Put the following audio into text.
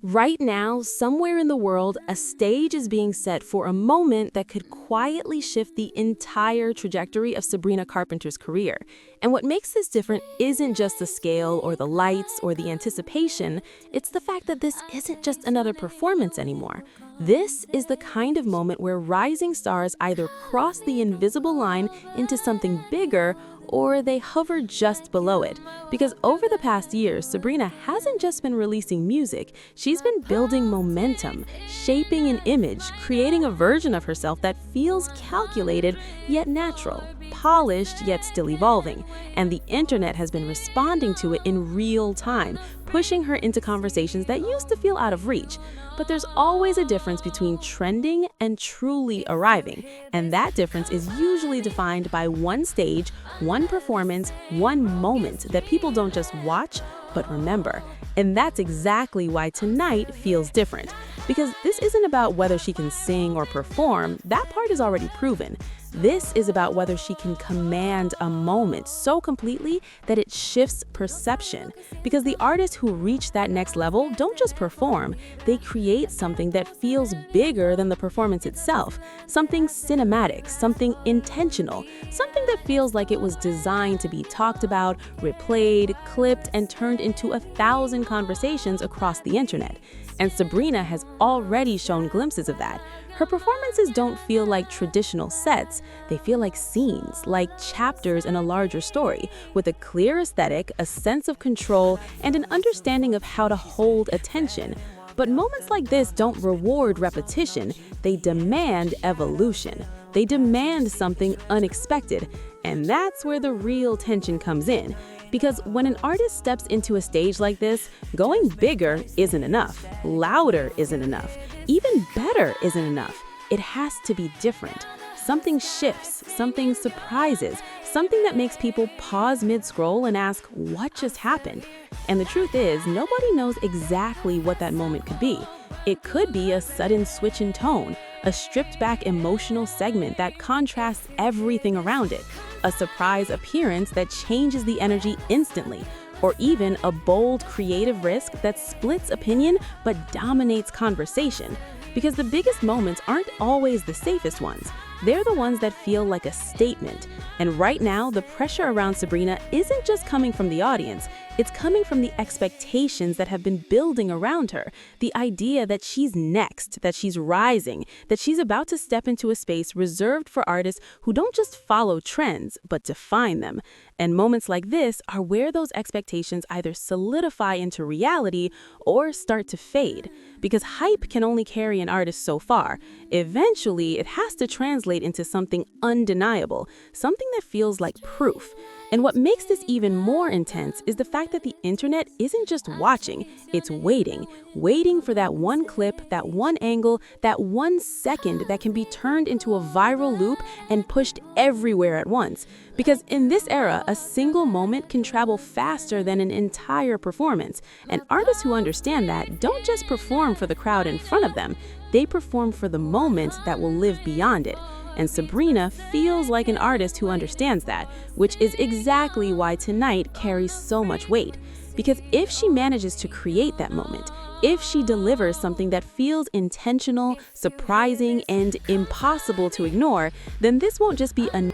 Right now, somewhere in the world, a stage is being set for a moment that could quietly shift the entire trajectory of Sabrina Carpenter's career. And what makes this different isn't just the scale or the lights or the anticipation, it's the fact that this isn't just another performance anymore. This is the kind of moment where rising stars either cross the invisible line into something bigger or they hover just below it. Because over the past years, Sabrina hasn't just been releasing music, she's been building momentum, shaping an image, creating a version of herself that feels calculated yet natural, polished yet still evolving. And the internet has been responding to it in real time, pushing her into conversations that used to feel out of reach. But there's always a difference between trending and truly arriving, and that difference is usually defined by one stage, one performance, one moment that people don't just watch, but remember. And that's exactly why tonight feels different. Because this isn't about whether she can sing or perform, that part is already proven. This is about whether she can command a moment so completely that it shifts perception. Because the artists who reach that next level don't just perform, they create something that feels bigger than the performance itself. Something cinematic, something intentional, something that feels like it was designed to be talked about, replayed, clipped, and turned into 1,000 conversations across the internet. And Sabrina has already shown glimpses of that. Her performances don't feel like traditional sets, they feel like scenes, like chapters in a larger story, with a clear aesthetic, a sense of control, and an understanding of how to hold attention. But moments like this don't reward repetition, they demand evolution. They demand something unexpected, and that's where the real tension comes in. Because when an artist steps into a stage like this, going bigger isn't enough, louder isn't enough, even better isn't enough. It has to be different. Something shifts, something surprises, something that makes people pause mid-scroll and ask, what just happened? And the truth is, nobody knows exactly what that moment could be. It could be a sudden switch in tone, a stripped-back emotional segment that contrasts everything around it, a surprise appearance that changes the energy instantly, or even a bold creative risk that splits opinion but dominates conversation. Because the biggest moments aren't always the safest ones. They're the ones that feel like a statement. And right now, the pressure around Sabrina isn't just coming from the audience, it's coming from the expectations that have been building around her. The idea that she's next, that she's rising, that she's about to step into a space reserved for artists who don't just follow trends, but define them. And moments like this are where those expectations either solidify into reality or start to fade. Because hype can only carry an artist so far. Eventually, it has to translate into something undeniable, something that feels like proof. And what makes this even more intense is the fact that the internet isn't just watching, it's waiting for that one clip, that one angle, that 1 second that can be turned into a viral loop and pushed everywhere at once. Because in this era, a single moment can travel faster than an entire performance. And artists who understand that don't just perform for the crowd in front of them, they perform for the moment that will live beyond it. And Sabrina feels like an artist who understands that, which is exactly why tonight carries so much weight. Because if she manages to create that moment, if she delivers something that feels intentional, surprising, and impossible to ignore, then this won't just be a